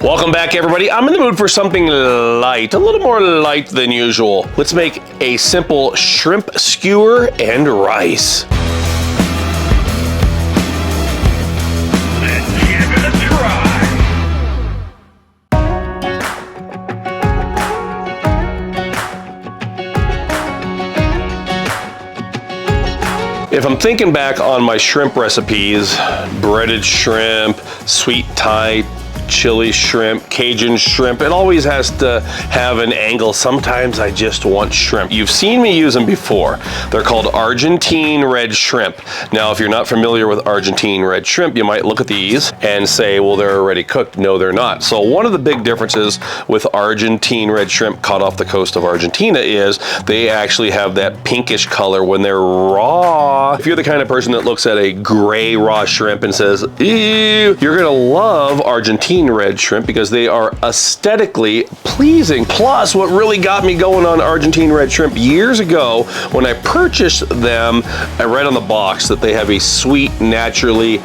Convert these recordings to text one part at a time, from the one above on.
Welcome back, everybody. I'm in the mood for something light, a little more light than usual. Let's make a simple shrimp skewer and rice. Let's give it a try. If I'm thinking back on my shrimp recipes, breaded shrimp, sweet Thai chili shrimp, Cajun shrimp, it always has to have an angle. Sometimes I just want shrimp. You've seen me use them before. They're called Argentine red shrimp. Now, if you're not familiar with Argentine red shrimp, you might look at these and say, well, they're already cooked. No, they're not. So one of the big differences with Argentine red shrimp caught off the coast of Argentina is they actually have that pinkish color when they're raw. If you're the kind of person that looks at a gray raw shrimp and says, ew, you're gonna love Argentine red shrimp because they are aesthetically pleasing. Plus, what really got me going on Argentine red shrimp years ago, when I purchased them, I read on the box that they have a sweet, naturally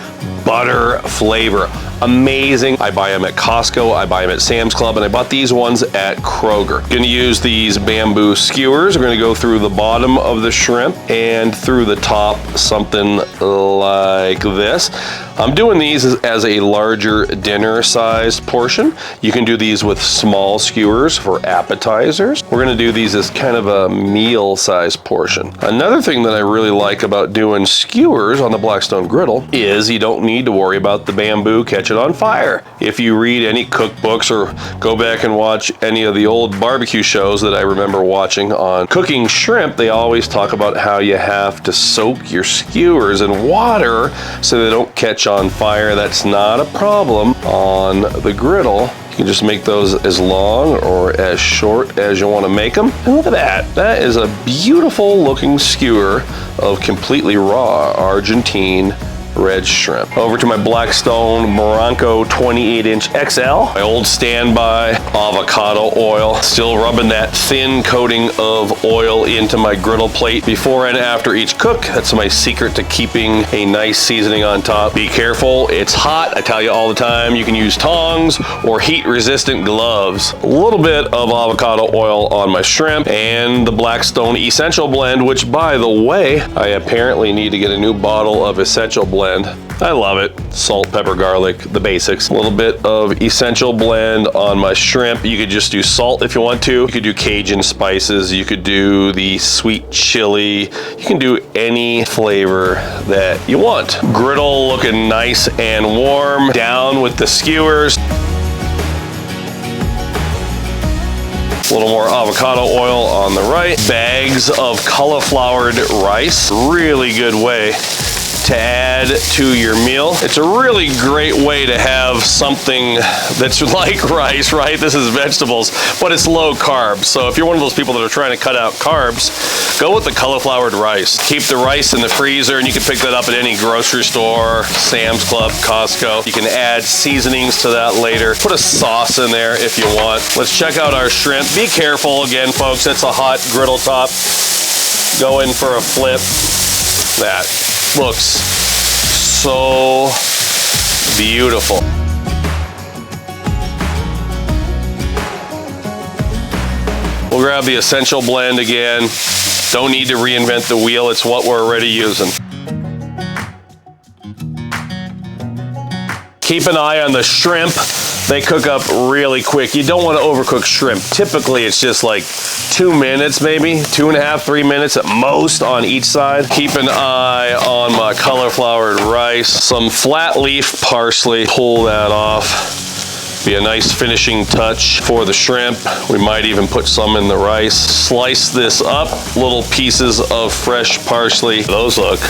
butter flavor. Amazing. I buy them at Costco, I buy them at Sam's Club, and I bought these ones at Kroger. Gonna use these bamboo skewers. We're gonna go through the bottom of the shrimp and through the top, something like this. I'm doing these as a larger dinner-sized portion. You can do these with small skewers for appetizers. We're gonna do these as kind of a meal-sized portion. Another thing that I really like about doing skewers on the Blackstone Griddle is you don't need to worry about the bamboo catching on fire. If you read any cookbooks or go back and watch any of the old barbecue shows that I remember watching on cooking shrimp, they always talk about how you have to soak your skewers in water so they don't catch on fire. That's not a problem on the griddle. You can just make those as long or as short as you want to make them. And look at that. That is a beautiful looking skewer of completely raw Argentine red shrimp. Over to my Blackstone Bronco 28-inch XL. My old standby avocado oil. Still rubbing that thin coating of oil into my griddle plate before and after each cook. That's my secret to keeping a nice seasoning on top. Be careful, it's hot. I tell you all the time, you can use tongs or heat-resistant gloves. A little bit of avocado oil on my shrimp and the Blackstone Essential Blend, which, by the way, I apparently need to get a new bottle of Essential Blend. I love it. Salt, pepper, garlic, the basics. A little bit of Essential Blend on my shrimp. You could just do salt if you want to. You could do Cajun spices. You could do the sweet chili. You can do any flavor that you want. Griddle looking nice and warm. Down with the skewers. A little more avocado oil on the right. Bags of cauliflowered rice. Really good way to add to your meal. It's a really great way to have something that's like rice, right? This is vegetables, but it's low carb. So if you're one of those people that are trying to cut out carbs, go with the cauliflowered rice. Keep the rice in the freezer, and you can pick that up at any grocery store, Sam's Club, Costco. You can add seasonings to that later. Put a sauce in there if you want. Let's check out our shrimp. Be careful again, folks. It's a hot griddle top. Go in for a flip. That looks so beautiful. We'll grab the Essential Blend again. Don't need to reinvent the wheel. It's what we're already using. Keep an eye on the shrimp. They cook up really quick. You don't want to overcook shrimp. Typically, it's just like 2 minutes, maybe 2.5, 3 minutes at most on each side. Keep an eye on my cauliflowered rice. Some flat leaf parsley. Pull that off. Be a nice finishing touch for the shrimp. We might even put some in the rice. Slice this up. Little pieces of fresh parsley. Those look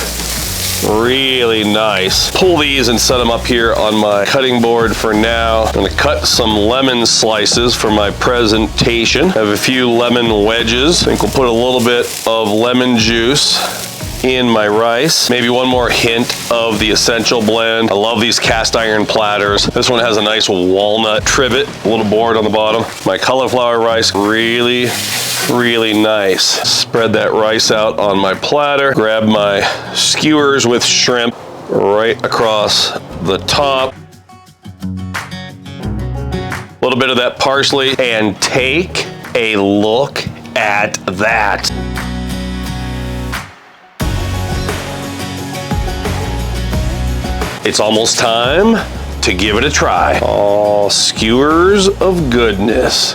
really nice. Pull these and set them up here on my cutting board for now. I'm gonna cut some lemon slices for my presentation. I have a few lemon wedges. I think we'll put a little bit of lemon juice in my rice. Maybe one more hint of the Essential Blend. I love these cast iron platters. This one has a nice walnut trivet, a little board on the bottom. My cauliflower rice, really nice. Spread that rice out on my platter. Grab my skewers with shrimp right across the top. A little bit of that parsley, and take a look at that. It's almost time to give it a try. Oh, skewers of goodness.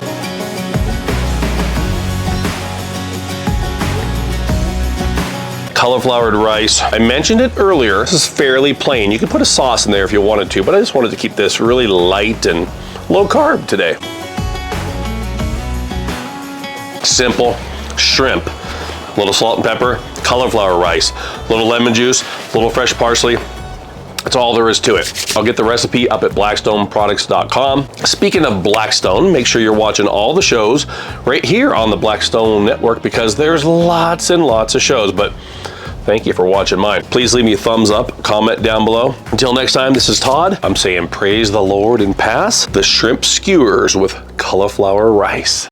Cauliflowered rice. I mentioned it earlier. This is fairly plain. You could put a sauce in there if you wanted to, but I just wanted to keep this really light and low carb today. Simple shrimp, a little salt and pepper, cauliflower rice, a little lemon juice, a little fresh parsley. That's all there is to it. I'll get the recipe up at blackstoneproducts.com. Speaking of Blackstone, make sure you're watching all the shows right here on the Blackstone Network, because there's lots and lots of shows, but thank you for watching mine. Please leave me a thumbs up, comment down below. Until next time, this is Todd. I'm saying praise the Lord and pass the shrimp skewers with cauliflower rice.